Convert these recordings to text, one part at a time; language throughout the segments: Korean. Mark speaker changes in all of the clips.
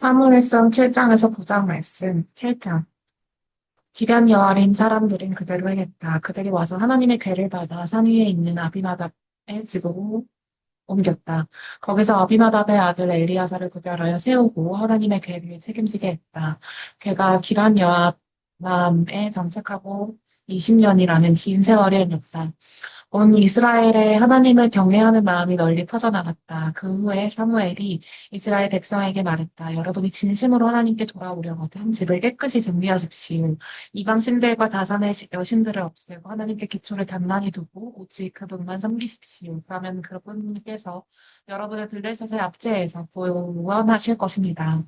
Speaker 1: 사무엘상 7장에서 9장 말씀. 7장. 기럇 여아림 사람들은 그대로 행했다. 그들이 와서 하나님의 궤를 받아 산 위에 있는 아비나답의 집으로 옮겼다. 거기서 아비나답의 아들 엘리야사를 구별하여 세우고 하나님의 궤를 책임지게 했다. 궤가 기럇 여아람에 정착하고 20년이라는 긴 세월이 흘렀다. 온 이스라엘의 하나님을 경외하는 마음이 널리 퍼져나갔다. 그 후에 사무엘이 이스라엘 백성에게 말했다. 여러분이 진심으로 하나님께 돌아오려거든 집을 깨끗이 정리하십시오. 이방 신들과 다산의 여신들을 없애고 하나님께 기초를 단단히 두고 오직 그분만 섬기십시오. 그러면 그분께서 여러분을 블레셋의 압제에서 구원하실 것입니다.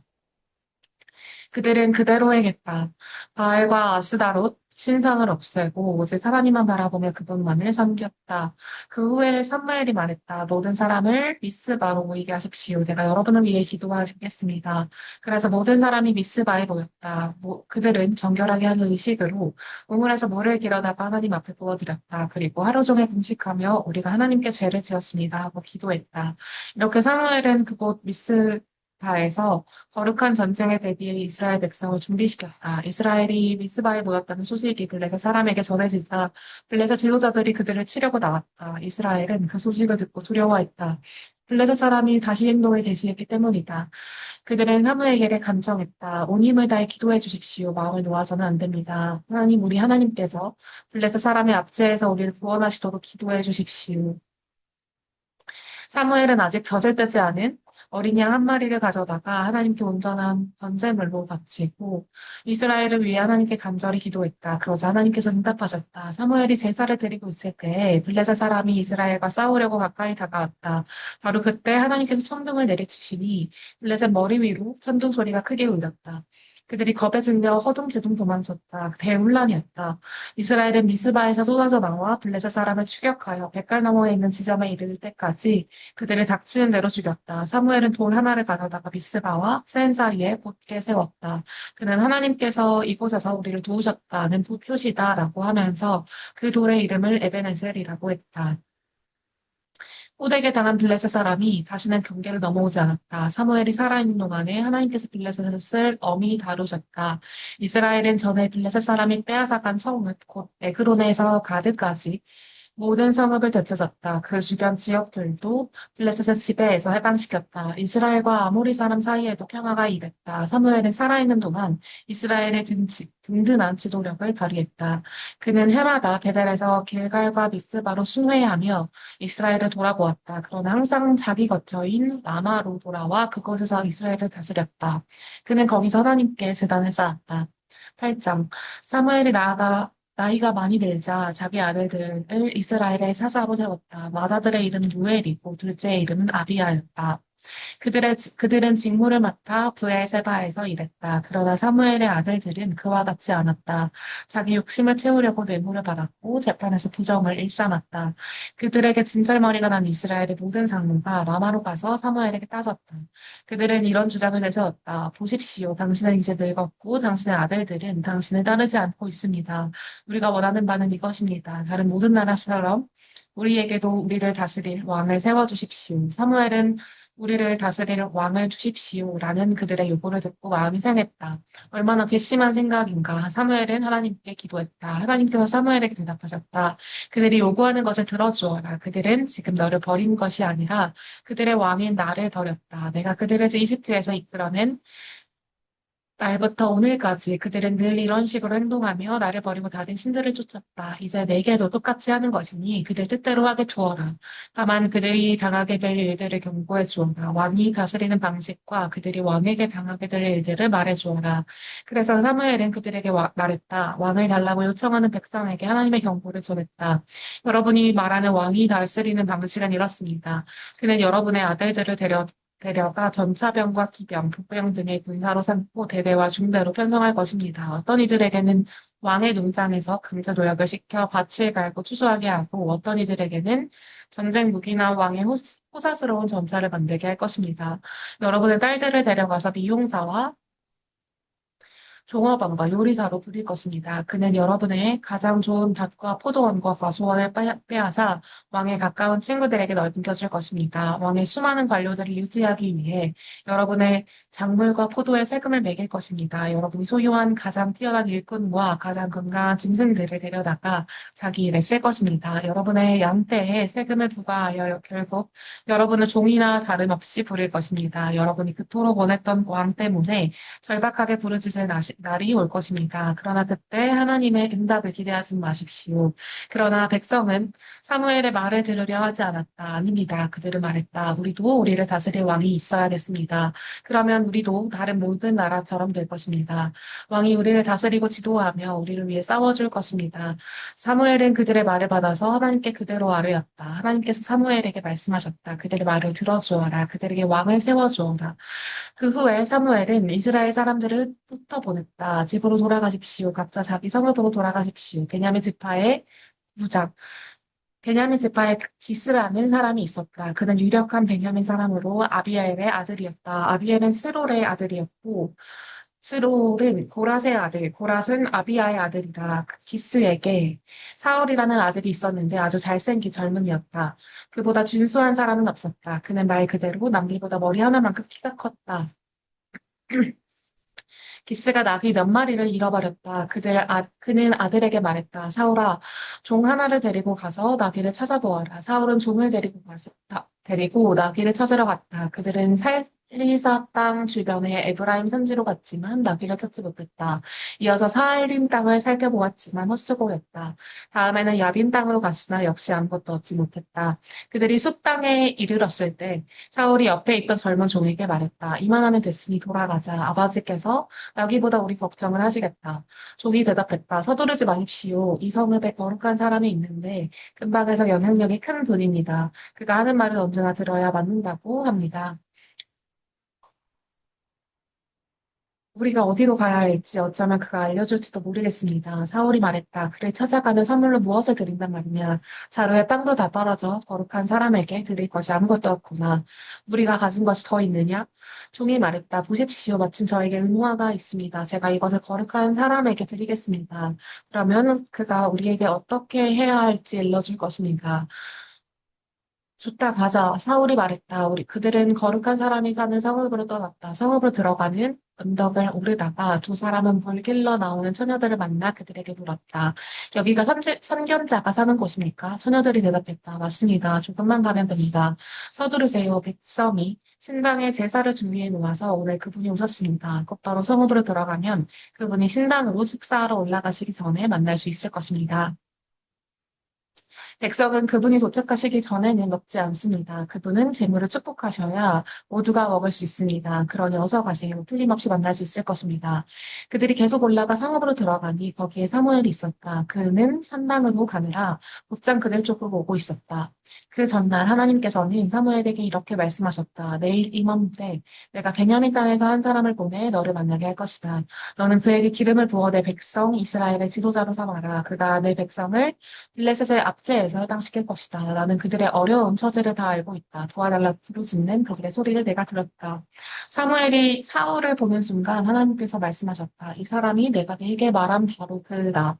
Speaker 1: 그들은 그대로 행했다. 바알과 아스다롯 신상을 없애고 오직 하나님만 바라보며 그분만을 섬겼다. 그 후에 삼무엘이 말했다. 모든 사람을 미스바로 모이게 하십시오. 내가 여러분을 위해 기도하겠습니다. 그래서 모든 사람이 미스바에 모였다. 그들은 정결하게 하는 의식으로 우물에서 물을 길어다가 하나님 앞에 부어드렸다. 그리고 하루 종일 금식하며 우리가 하나님께 죄를 지었습니다 하고 기도했다. 이렇게 사무엘은 그곳 미스바에서 거룩한 전쟁에 대비해 이스라엘 백성을 준비시켰다. 이스라엘이 미스바에 모였다는 소식이 블레셋 사람에게 전해지자 블레셋 지도자들이 그들을 치려고 나왔다. 이스라엘은 그 소식을 듣고 두려워했다. 블레셋 사람이 다시 행동을 개시했기 때문이다. 그들은 사무엘에게 간청했다. 온 힘을 다해 기도해 주십시오. 마음을 놓아서는 안 됩니다. 하나님, 우리 하나님께서 블레셋 사람의 압제에서 우리를 구원하시도록 기도해 주십시오. 사무엘은 아직 젖을되지 않은 어린 양 한 마리를 가져다가 하나님께 온전한 번제물로 바치고 이스라엘을 위해 하나님께 간절히 기도했다. 그러자 하나님께서 응답하셨다. 사무엘이 제사를 드리고 있을 때 블레셋 사람이 이스라엘과 싸우려고 가까이 다가왔다. 바로 그때 하나님께서 천둥을 내리치시니 블레셋 머리 위로 천둥 소리가 크게 울렸다. 그들이 겁에 질려 허둥지둥 도망쳤다. 대혼란이었다. 이스라엘은 미스바에서 쏟아져 나와 블레셋 사람을 추격하여 백갈 너머에 있는 지점에 이를 때까지 그들을 닥치는 대로 죽였다. 사무엘은 돌 하나를 가져다가 미스바와 센 사이에 곧게 세웠다. 그는 하나님께서 이곳에서 우리를 도우셨다는 표시다라고 하면서 그 돌의 이름을 에베네셀이라고 했다. 호되게 당한 블레셋 사람이 다시는 경계를 넘어오지 않았다. 사무엘이 살아있는 동안에 하나님께서 블레셋을 엄히 다루셨다. 이스라엘은 전에 블레셋 사람이 빼앗아간 성읍 곧 에그론에서 가드까지 모든 성읍을 되찾았다. 그 주변 지역들도 블레셋의 지배에서 해방시켰다. 이스라엘과 아모리 사람 사이에도 평화가 임했다. 사무엘은 살아있는 동안 이스라엘의 든든한 지도력을 발휘했다. 그는 해마다 베델에서 길갈과 미스바로 순회하며 이스라엘을 돌아보았다. 그러나 항상 자기 거처인 라마로 돌아와 그곳에서 이스라엘을 다스렸다. 그는 거기서 하나님께 제단을 쌓았다. 8장. 사무엘이 나이가 많이 들자 자기 아들들을 이스라엘의 사사로 세웠다. 맏아들의 이름은 누엘이고 둘째의 이름은 아비야였다. 그들은 직무를 맡아 브엘세바에서 일했다. 그러나 사무엘의 아들들은 그와 같지 않았다. 자기 욕심을 채우려고 뇌물을 받았고 재판에서 부정을 일삼았다. 그들에게 진절머리가 난 이스라엘의 모든 장로가 라마로 가서 사무엘에게 따졌다. 그들은 이런 주장을 내세웠다. 보십시오. 당신은 이제 늙었고 당신의 아들들은 당신을 따르지 않고 있습니다. 우리가 원하는 바는 이것입니다. 다른 모든 나라처럼 우리에게도 우리를 다스릴 왕을 세워주십시오. 사무엘은 우리를 다스릴 왕을 주십시오. 라는 그들의 요구를 듣고 마음이 상했다. 얼마나 괘씸한 생각인가. 사무엘은 하나님께 기도했다. 하나님께서 사무엘에게 대답하셨다. 그들이 요구하는 것을 들어주어라. 그들은 지금 너를 버린 것이 아니라 그들의 왕인 나를 버렸다. 내가 그들을 이집트에서 이끌어낸 날부터 오늘까지 그들은 늘 이런 식으로 행동하며 나를 버리고 다른 신들을 쫓았다. 이제 내게도 똑같이 하는 것이니 그들 뜻대로 하게 두어라. 다만 그들이 당하게 될 일들을 경고해 주어라. 왕이 다스리는 방식과 그들이 왕에게 당하게 될 일들을 말해 주어라. 그래서 사무엘은 그들에게 말했다. 왕을 달라고 요청하는 백성에게 하나님의 경고를 전했다. 여러분이 말하는 왕이 다스리는 방식은 이렇습니다. 그는 여러분의 아들들을 데려가 전차병과 기병, 복병 등의 군사로 삼고 대대와 중대로 편성할 것입니다. 어떤 이들에게는 왕의 농장에서 강제 노역을 시켜 밭을 갈고 추수하게 하고 어떤 이들에게는 전쟁 무기나 왕의 호사스러운 전차를 만들게 할 것입니다. 여러분의 딸들을 데려가서 미용사와 종업원과 요리사로 부릴 것입니다. 그는 여러분의 가장 좋은 밭과 포도원과 과수원을 빼앗아 왕에 가까운 친구들에게 넘겨줄 것입니다. 왕의 수많은 관료들을 유지하기 위해 여러분의 작물과 포도에 세금을 매길 것입니다. 여러분이 소유한 가장 뛰어난 일꾼과 가장 건강한 짐승들을 데려다가 자기 일에 쓸 것입니다. 여러분의 양떼에 세금을 부과하여 결국 여러분을 종이나 다름없이 부릴 것입니다. 여러분이 그토록 원했던 왕 때문에 절박하게 부르짖을 날이 올 것입니다. 그러나 그때 하나님의 응답을 기대하지 마십시오. 그러나 백성은 사무엘의 말을 들으려 하지 않았다. 아닙니다. 그들은 말했다. 우리도 우리를 다스릴 왕이 있어야겠습니다. 그러면 우리도 다른 모든 나라처럼 될 것입니다. 왕이 우리를 다스리고 지도하며 우리를 위해 싸워줄 것입니다. 사무엘은 그들의 말을 받아서 하나님께 그대로 아뢰었다. 하나님께서 사무엘에게 말씀하셨다. 그들의 말을 들어주어라. 그들에게 왕을 세워주어라. 그 후에 사무엘은 이스라엘 사람들을 흩어보냈다. 집으로 돌아가십시오. 각자 자기 성읍으로 돌아가십시오. 베냐민 지파의 무장. 베냐민 지파에 기스라는 사람이 있었다. 그는 유력한 베냐민 사람으로 아비엘의 아들이었다. 아비엘은 스롤의 아들이었고, 스롤은 고랏의 아들, 고랏은 아비야의 아들이다. 그 기스에게 사울이라는 아들이 있었는데 아주 잘생긴 젊은이였다. 그보다 준수한 사람은 없었다. 그는 말 그대로 남들보다 머리 하나만큼 키가 컸다. 기스가 나귀 몇 마리를 잃어버렸다. 그는 아들에게 말했다. 사울아, 종 하나를 데리고 가서 나귀를 찾아보아라. 사울은 종을 데리고 나귀를 찾으러 갔다. 그들은 살리사 땅 주변의 에브라임 산지로 갔지만 나귀를 찾지 못했다. 이어서 사알림 땅을 살펴보았지만 헛수고였다. 다음에는 야빈 땅으로 갔으나 역시 아무것도 얻지 못했다. 그들이 숲 땅에 이르렀을 때 사울이 옆에 있던 젊은 종에게 말했다. 이만하면 됐으니 돌아가자. 아버지께서 나귀보다 우리 걱정을 하시겠다. 종이 대답했다. 서두르지 마십시오. 이 성읍에 거룩한 사람이 있는데 근방에서 영향력이 큰 분입니다. 그가 하는 말은 언제나 들어야 맞는다고 합니다. 우리가 어디로 가야 할지 어쩌면 그가 알려줄지도 모르겠습니다. 사울이 말했다. 그를 찾아가면 선물로 무엇을 드린단 말이냐. 자루에 빵도 다 떨어져 거룩한 사람에게 드릴 것이 아무것도 없구나. 우리가 가진 것이 더 있느냐? 종이 말했다. 보십시오. 마침 저에게 은화가 있습니다. 제가 이것을 거룩한 사람에게 드리겠습니다. 그러면 그가 우리에게 어떻게 해야 할지 일러줄 것입니다. 좋다, 가자. 사울이 말했다. 그들은 거룩한 사람이 사는 성읍으로 떠났다. 성읍으로 들어가는 언덕을 오르다가 두 사람은 물 길러 나오는 처녀들을 만나 그들에게 물었다. 여기가 선견자가 사는 곳입니까? 처녀들이 대답했다. 맞습니다. 조금만 가면 됩니다. 서두르세요. 백성이 신당에 제사를 준비해 놓아서 오늘 그분이 오셨습니다. 곧바로 성읍으로 들어가면 그분이 신당으로 축사하러 올라가시기 전에 만날 수 있을 것입니다. 백성은 그분이 도착하시기 전에는 먹지 않습니다. 그분은 재물을 축복하셔야 모두가 먹을 수 있습니다. 그러니 어서 가세요. 틀림없이 만날 수 있을 것입니다. 그들이 계속 올라가 성읍으로 들어가니 거기에 사무엘이 있었다. 그는 산당으로 가느라 곧장 그들 쪽으로 오고 있었다. 그 전날 하나님께서는 사무엘에게 이렇게 말씀하셨다. 내일 이맘때 내가 베냐민 땅에서 한 사람을 보내 너를 만나게 할 것이다. 너는 그에게 기름을 부어 내 백성 이스라엘의 지도자로 삼아라. 그가 내 백성을 블레셋의 압제에서 해방시킬 것이다. 나는 그들의 어려운 처지를 다 알고 있다. 도와달라 부르짖는 그들의 소리를 내가 들었다. 사무엘이 사울을 보는 순간 하나님께서 말씀하셨다. 이 사람이 내가 네게 말한 바로 그다.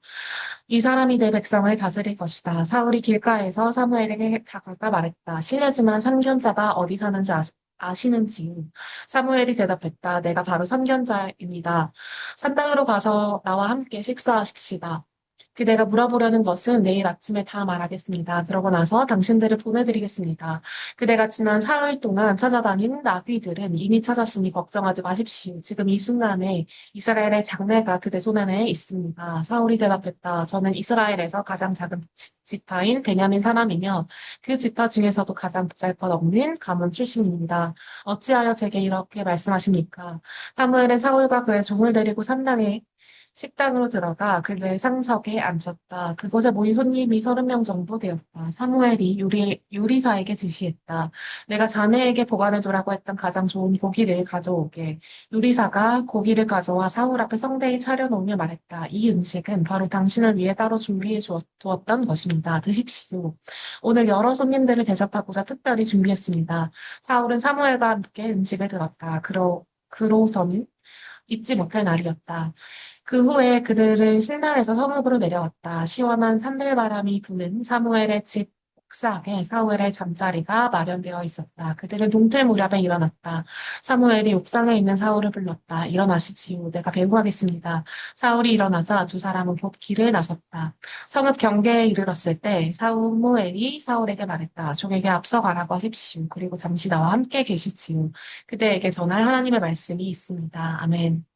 Speaker 1: 이 사람이 내 백성을 다스릴 것이다. 사울이 길가에서 사무엘에게 다가가 말했다. 실례지만 선견자가 어디 사는지 아시는지? 사무엘이 대답했다. 내가 바로 선견자입니다. 산당으로 가서 나와 함께 식사하십시다. 그대가 물어보려는 것은 내일 아침에 다 말하겠습니다. 그러고 나서 당신들을 보내드리겠습니다. 그대가 지난 사흘 동안 찾아다닌 나귀들은 이미 찾았으니 걱정하지 마십시오. 지금 이 순간에 이스라엘의 장래가 그대 손안에 있습니다. 사울이 대답했다. 저는 이스라엘에서 가장 작은 지파인 베냐민 사람이며 그 지파 중에서도 가장 보잘것없는 가문 출신입니다. 어찌하여 제게 이렇게 말씀하십니까? 사무엘은 사울과 그의 종을 데리고 산당에 식당으로 들어가 그들의 상석에 앉혔다. 그곳에 모인 손님이 30명 정도 되었다. 사무엘이 요리사에게 지시했다. 내가 자네에게 보관해두라고 했던 가장 좋은 고기를 가져오게. 요리사가 고기를 가져와 사울 앞에 성대히 차려놓으며 말했다. 이 음식은 바로 당신을 위해 따로 준비해 두었던 것입니다. 드십시오. 오늘 여러 손님들을 대접하고자 특별히 준비했습니다. 사울은 사무엘과 함께 음식을 들었다. 그로서는 잊지 못할 날이었다. 그 후에 그들은 신란에서 성읍으로 내려왔다. 시원한 산들바람이 부는 사무엘의 집 옥상에 사무엘의 잠자리가 마련되어 있었다. 그들은 동틀 무렵에 일어났다. 사무엘이 옥상에 있는 사울을 불렀다. 일어나시지요. 내가 배구하겠습니다. 사울이 일어나자 두 사람은 곧 길을 나섰다. 성읍 경계에 이르렀을 때 사무엘이 사울에게 말했다. 종에게 앞서 가라고 하십시오. 그리고 잠시 나와 함께 계시지요. 그대에게 전할 하나님의 말씀이 있습니다. 아멘.